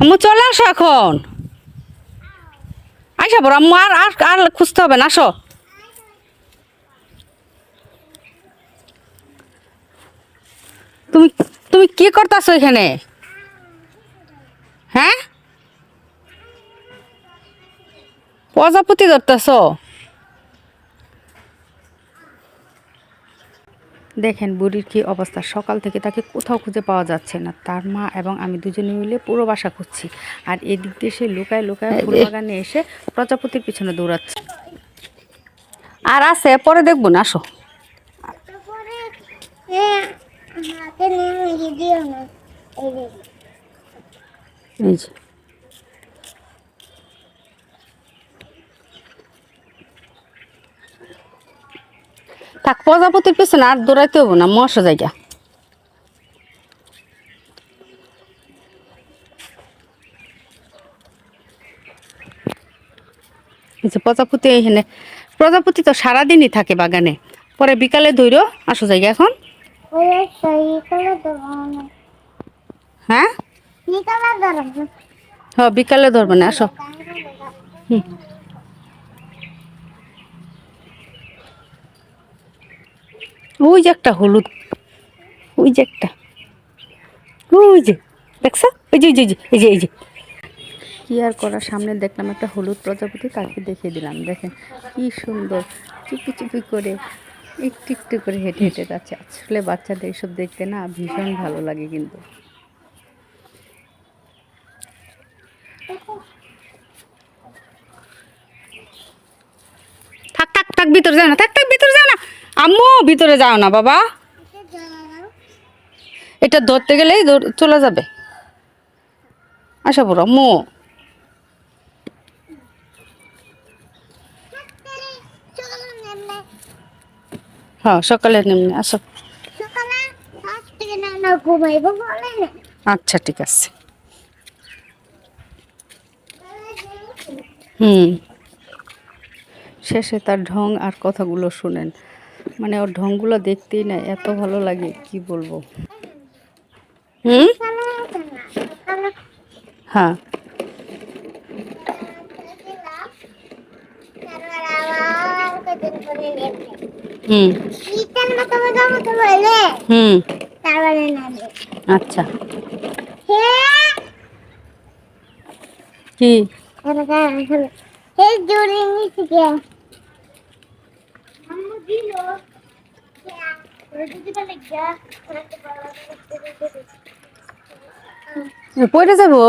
আম্মু চলে আসো এখন। আইসা বড় আম্মু, আর আর আর খুঁজতে হবে না, আসো। তুমি তুমি কি করতেছো এখানে? হ্যাঁ, প্রজাপতি ধরতেছো? দেখেন বুড়ির কি অবস্থা, সকাল থেকে তাকে কোথাও খুঁজে পাওয়া যাচ্ছে না। তার মা এবং আমি দুজনে মিলে পুরো বাসা খুঁজছি, আর এদিক দিয়ে সে লুকায় লুকায় ফুল বাগানে এসে প্রজাপতির পিছনে দৌড়াচ্ছে। আর আছে, পরে দেখবো না, আসো। এই যে, থাক, প্রজাপতির পিছনে আর দৌড়াইতে হবো না, মশা জায়গা। এই যে প্রজাপতি এখানে, প্রজাপতি তো সারাদিনই থাকে বাগানে, পরে বিকালে ধৈর্য আসো জায়গা এখন। হ্যাঁ, হ্যাঁ বিকালে ধরবে না, আসো। হুম, ওই যে একটা হলুদ, ওই যে একটা, ওই যে দেখছো, ওই যে, এই যে, এই যে, এই যে। কি আর করার, সামনে দেখলাম একটা হলুদ প্রজাপতি, তাকে দেখিয়ে দিলাম। দেখেন কি সুন্দর চুপি চুপি করে একটু একটু করে হেঁটে হেঁটে যাচ্ছে। আসলে বাচ্চাদের এসব দেখতে না ভীষণ ভালো লাগে কিন্তু। থাক থাক থাক, ভিতরে যাও না, থাক থাক, ভিতরে যাও না আম্মু, ভিতরে যাও না বাবা। এটা ধরতে গেলেই চলে যাবে। আসা বড় আম্মু। হ্যাঁ সকালে নেমে আসো। আচ্ছা ঠিক আছে। হুম, শেষে তার ঢং আর কথাগুলো শুনেন, মানে ওর ঢংগুলো দেখতেই না এত ভালো লাগে, কি বলবো। হুম, হ্যাঁ, হুম, হুম, আচ্ছা, কি পড়ে যাবো?